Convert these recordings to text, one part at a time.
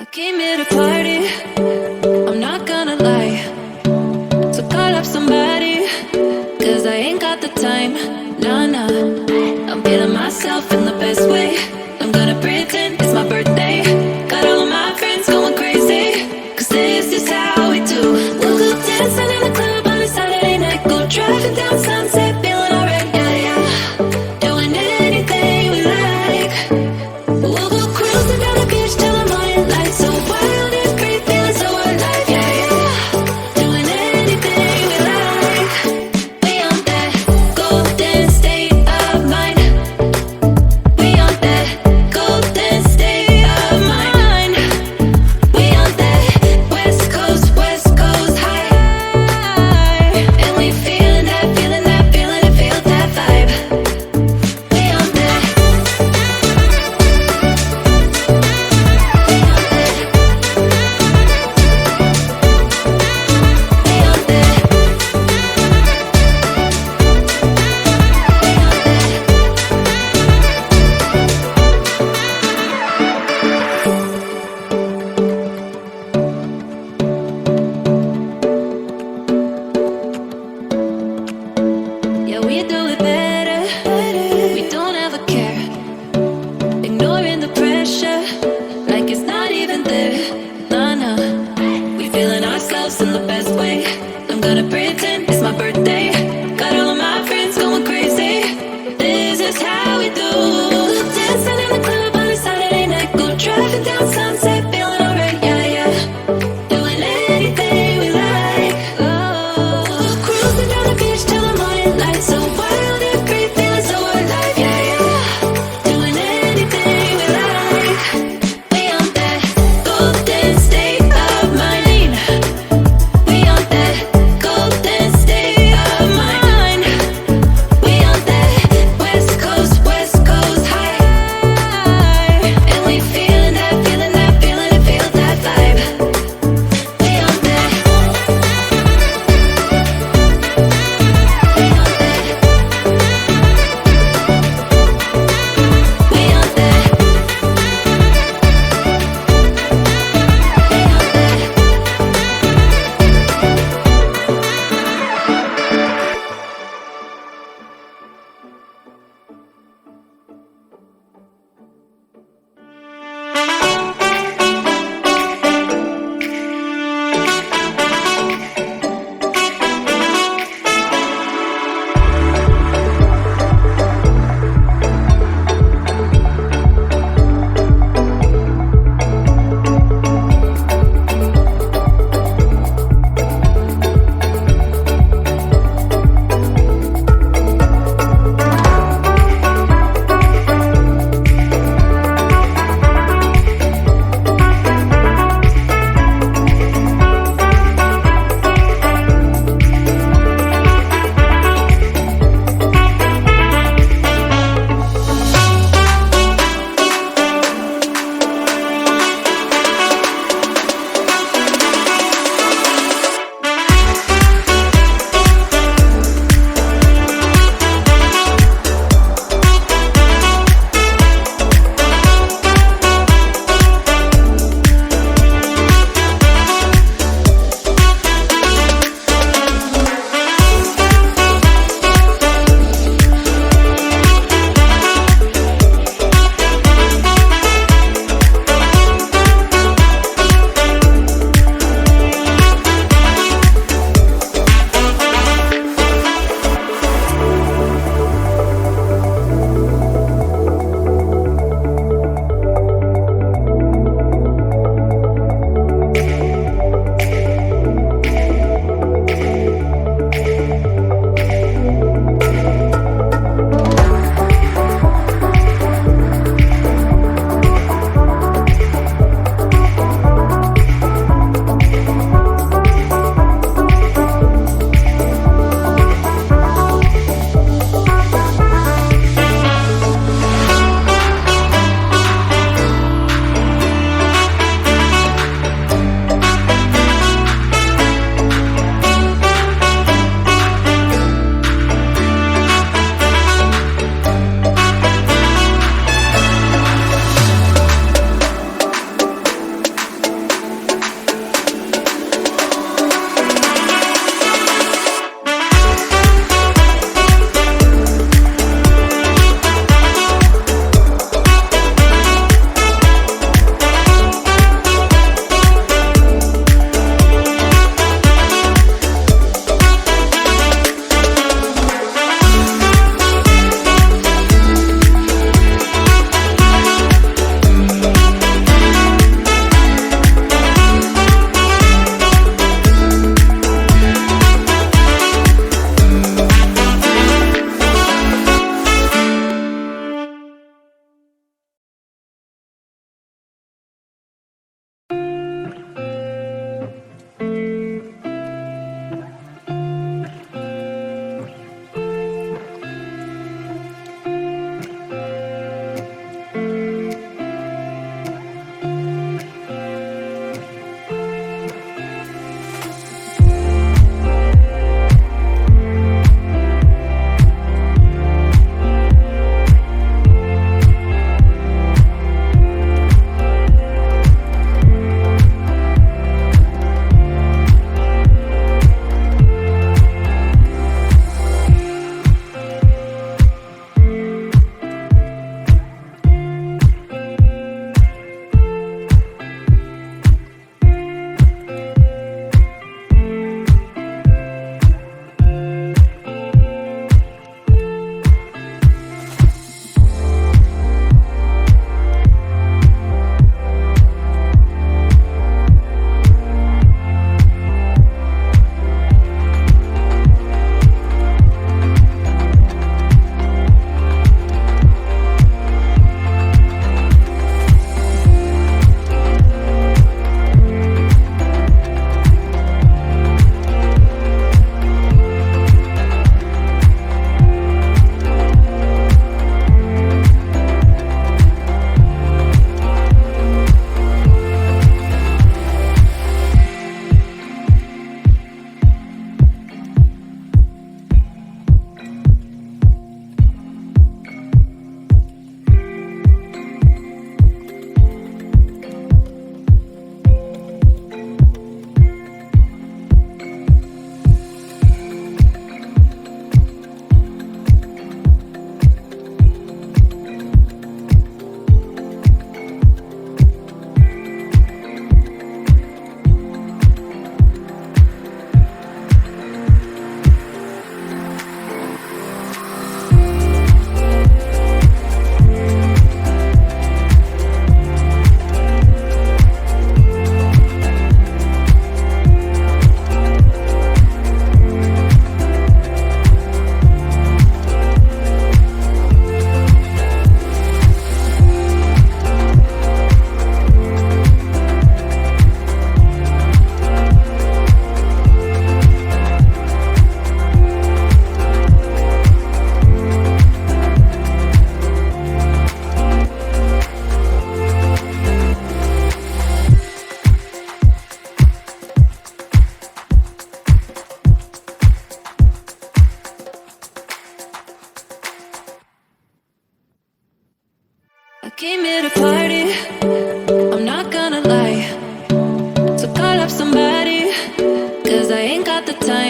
I came here to party, I'm not gonna lie. So call up somebody, cause I ain't got the time. Nah, nah, I'm feeling myself in the best way. I'm gonna pretend it's my birthday. Got all of my friends going crazy, cause this is how we do. We'll go dancing in the club on a Saturday night. Go driving down Sunset, feeling alright, yeah, yeah. Doing anything we like. We'll go cruising down the beach till the morning light. So wild and free, feeling so alive.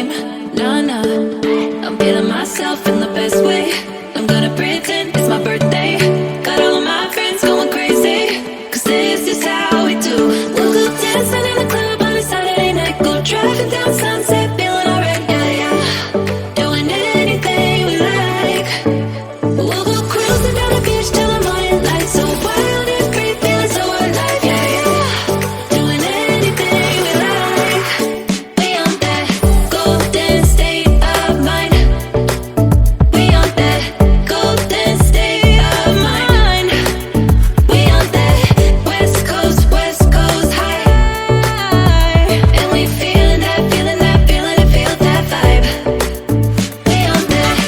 time. Nah, nah, I'm feeling myself in the best way. I'm gonna pretend it's my birthday. Got all of my friends going crazy, 'cause this is how we do. We'll go dancing in the club on a Saturday night. Go driving down Sunset, feeling alright, yeah, yeah. Doing anything we like. We'll go cruising down the beach till the morning light. So wild and free, feeling so alive, yeah, yeah. Doing anything we like. We on that golden state of mind. We on that golden state of mind. We on that West Coast high. And we feeling that, feeling that, feeling it, feel that vibe. We on that.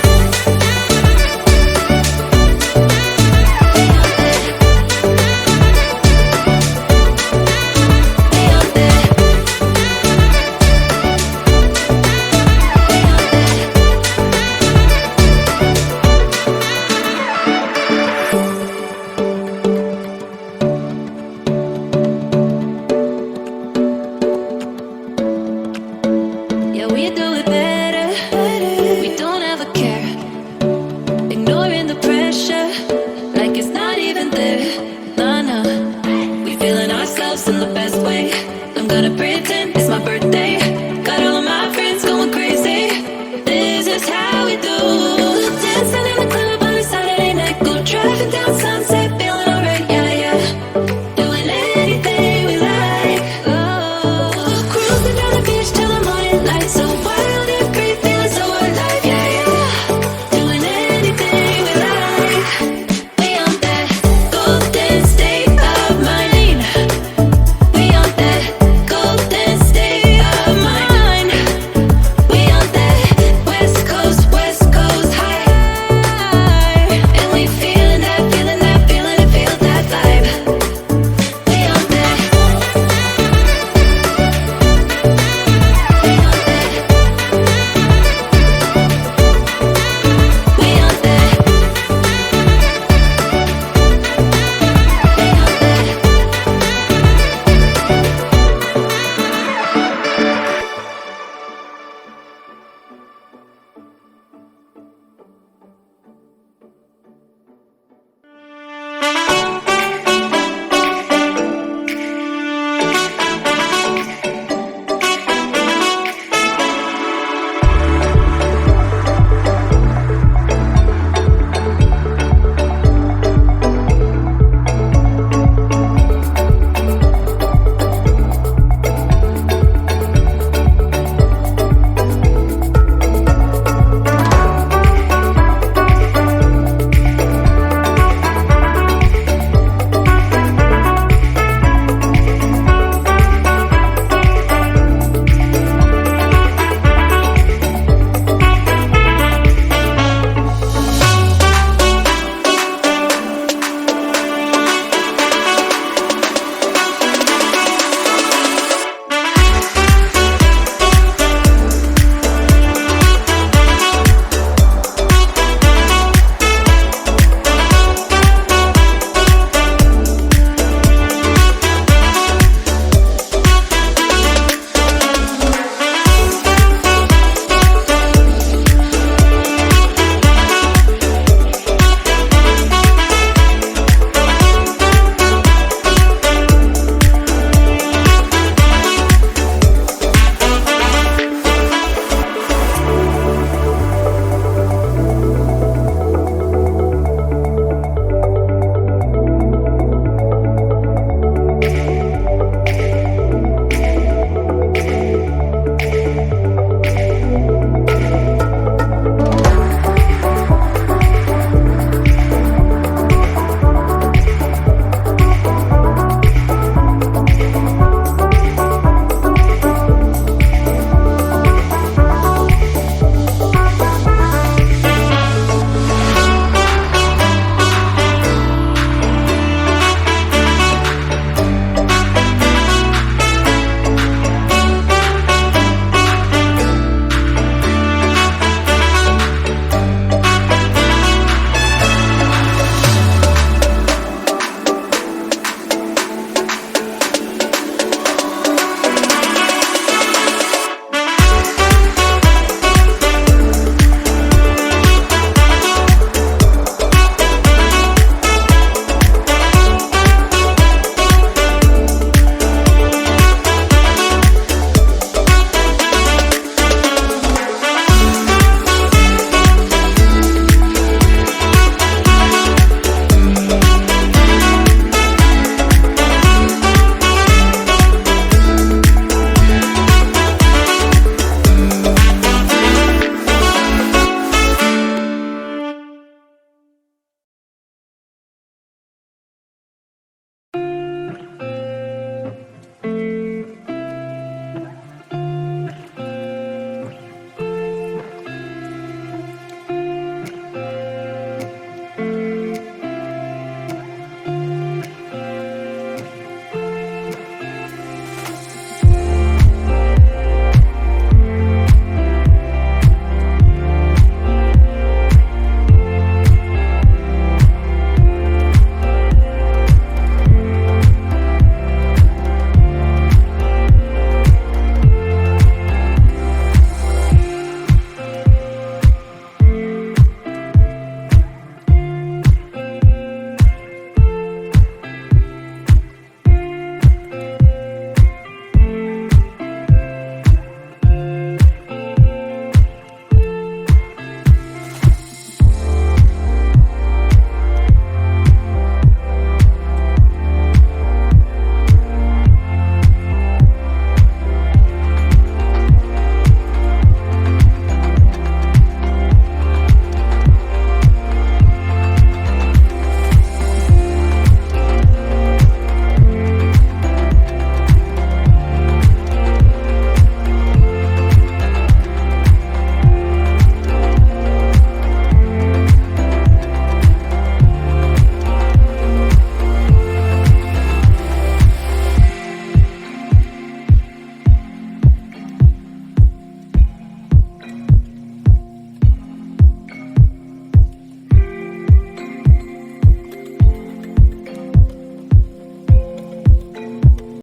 Yeah, we do it better. We don't ever care. Ignoring the pressure, like it's not even there. Nah, nah. We feeling ourselves in the best